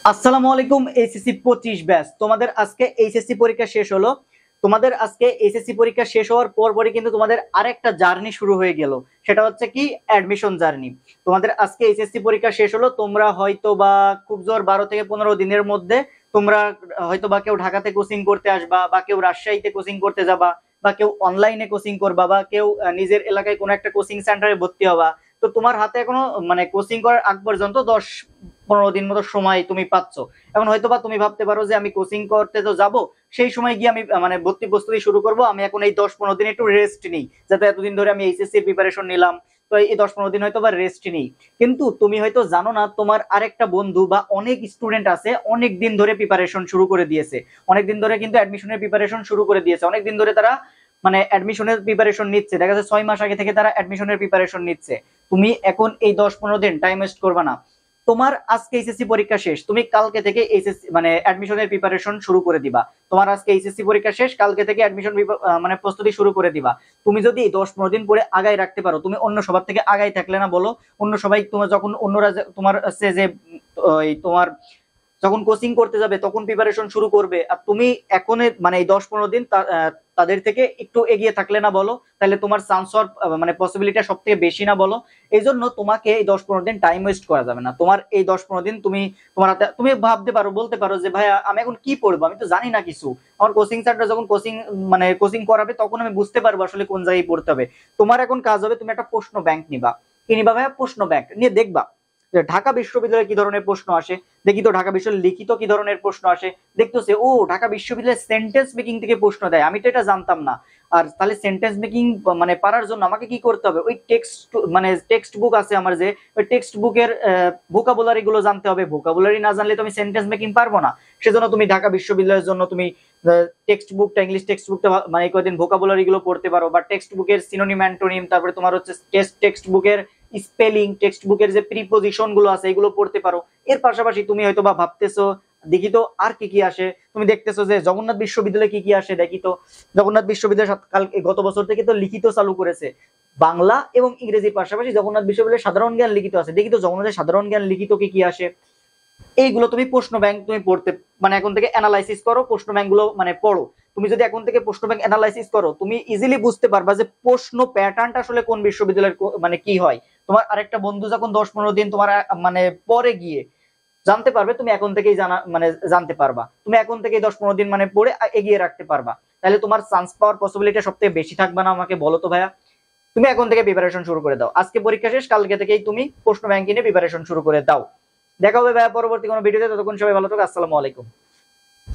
আসসালামু আলাইকুম। HSC 25 batch তোমাদের আজকে এইচএসসি পরীক্ষা শেষ হলো। তোমাদের আজকে এইচএসসি পরীক্ষা শেষ হওয়ার পরপরই কিন্তু তোমাদের আরেকটা জার্নি শুরু হয়ে গেল, সেটা হচ্ছে কি অ্যাডমিশন জার্নি। তোমাদের আজকে এইচএসসি পরীক্ষা শেষ হলো, তোমরা হয়তো বা খুব জোর 12 থেকে 15 দিনের মধ্যে তোমরা হয়তো বা কেউ ঢাকাতে কোচিং করতে আসবা, বা কেউ রাজশাহীতে কোচিং করতে যাবা, বা কেউ অনলাইনে কোচিং করবা, বা কেউ নিজের এলাকায় কোনো একটা কোচিং সেন্টারে ভর্তি হবা। তো তোমার হাতে এখনো মানে কোচিং করার আগ পর্যন্ত 10-15 দিন মতো সময় তুমি পাচ্ছ। এখন হয়তো বা তুমি ভাবতে পারো যে আমি কোচিং করতে তো যাব, সেই সময় গিয়ে আমি মানে ভর্তি প্রস্তুতি শুরু করব, আমি এখন এই 10-15 দিন একটু রেস্ট নিই, যাতে এতদিন ধরে আমি এইচএসসি প্রিপারেশন নিলাম, তো এই 10-15 দিন হয়তো বা রেস্ট নিই। কিন্তু তুমি হয়তো জানো না, তোমার আরেকটা বন্ধু বা অনেক স্টুডেন্ট আছে অনেক দিন ধরে প্রিপারেশন শুরু করে দিয়েছে, অনেক দিন ধরে কিন্তু অ্যাডমিশনের প্রিপারেশন শুরু করে দিয়েছে, অনেক দিন ধরে তারা মানে অ্যাডমিশনের প্রিপারেশন নিচ্ছে, দেখা যাচ্ছে 6 মাস আগে থেকে তারা অ্যাডমিশনের প্রিপারেশন নিচ্ছে। তুমি এখন এই 10-15 দিন টাইম ওয়েস্ট করবে না। তোমার আজকে এইচএসসি পরীক্ষা শেষ, তুমি কালকে থেকে এইচএসসি মানে অ্যাডমিশনের প্রিপারেশন শুরু করে দিবা। তোমার আজকে এইচএসসি পরীক্ষা শেষ, কালকে থেকে অ্যাডমিশন মানে প্রস্তুতি শুরু করে দিবা। তুমি যদি 10-15 দিন পরে আগায় রাখতে পারো, তুমি অন্য সবার থেকে আগাই থাকলে না বলো। অন্য সবাই তোমার যখন অন্যরা তোমার আছে যে তোমার যখন কোচিং করতে যাবে তখন প্রিপারেশন শুরু করবে, আর তুমি এখন মানে এই 10-15 দিন তাদের থেকে একটু এগিয়ে থাকলে না বলো, তাহলে তোমার চান্স হওয়ার মানে পসিবিলিটি সব থেকে বেশি না বলো। এই জন্য তোমাকে এই 10-15 দিন টাইম ওয়েস্ট করা যাবে না। তোমার এই 10-15 দিন তুমি তোমার হাতে, তুমি ভাবতে পারো, বলতে পারো যে ভাইয়া আমি এখন কি পড়বো, আমি তো জানি না কিছু। আমার কোচিং সেন্টার যখন কোচিং করাবে তখন আমি বুঝতে পারবো আসলে কোন জায়গায় পড়তে হবে। তোমার এখন কাজ হবে, তুমি একটা প্রশ্ন ব্যাংক নিবা। কি নিবা ভাইয়া? প্রশ্ন ব্যাংক নিয়ে দেখবা যে ঢাকা বিশ্ববিদ্যালয়ে কি ধরনের প্রশ্ন আসে। দেখি তো ঢাকা বিশ্ববিদ্যালয় লিখিত কি ধরনের প্রশ্ন আসে। দেখতেছে ও ঢাকা বিশ্ববিদ্যালয়ে সেন্টেন্স মেকিং থেকে প্রশ্ন দেয়, আমি তো এটা জানতাম না। আর তাহলে সেন্টেন্স মেকিং মানে পারার জন্য আমাকে কি করতে হবে, ওই টেক্সট বুক আছে আমার, যে ওই টেক্সট বুকের ভোকাবুলারি গুলো জানতে হবে। ভোকাবুলারি না জানলে তো আমি সেন্টেন্স মেকিং পারবো না। সেজন্য তুমি ঢাকা বিশ্ববিদ্যালয়ের জন্য তুমি টেক্সট বুকটা, ইংলিশ টেক্সট বুকটা মানে কয়েকদিন ভোকাবুলারি গুলো পড়তে পারো, বা টেক্সট বুকের সিনোনিম অ্যান্টোনিম, তারপরে তোমার হচ্ছে টেক্সট বুকের স্পেলিং, টেক্সট বুকের যে প্রিপোজিশন গুলো আছে এগুলো পড়তে পারো। এর পাশাপাশি তুমি হয়তো বা ভাবতেছো দেখি তো আর কি কি আসে, তুমি দেখতেছো যে জগন্নাথ বিশ্ববিদ্যালয়ে কি কি আসে, দেখি তো জগন্নাথ বিশ্ববিদ্যালয় গত বছর থেকে তো লিখিত চালু করেছে, বাংলা এবং ইংরেজির পাশাপাশি জগন্নাথ বিশ্ববিদ্যালয়ে সাধারণ জ্ঞান লিখিত আছে, দেখি তো জগন্নাথের সাধারণ জ্ঞান লিখিত কি কি আসে। এইগুলো তুমি প্রশ্ন ব্যাংক তুমি পড়তে মানে এখন থেকে অ্যানালাইসিস করো, প্রশ্ন ব্যাংক গুলো মানে পড়ো। তুমি যদি এখন থেকে প্রশ্ন ব্যাংক অ্যানালাইসিস করো, তুমি ইজিলি বুঝতে পারবা যে প্রশ্ন প্যাটার্নটা আসলে কোন বিশ্ববিদ্যালয়ের মানে কি হয়। তোমার আরেকটা বন্ধু যখন 10-15 দিন তোমার মানে পরে গিয়ে জানতে পারবে, তুমি এখন থেকেই জানা মানে জানতে পারবা, তুমি এখন থেকেই 10-15 দিন মানে পড়ে এগিয়ে রাখতে পারবা। তাহলে তোমার চান্স পাওয়ার পসিবিলিটি সব থেকে বেশি থাকবে না? আমাকে বলো তো ভাইয়া। তুমি এখন থেকে প্রিপারেশন শুরু করে দাও, আজকে পরীক্ষা শেষ, কালকে থেকেই তুমি প্রশ্ন ব্যাংক নিয়ে প্রিপারেশন শুরু করে দাও। দেখা হবে ভাইয়া পরবর্তী কোনো ভিডিওতে, ততক্ষণ সবাই ভালো থাকো। আসসালামু আলাইকুম।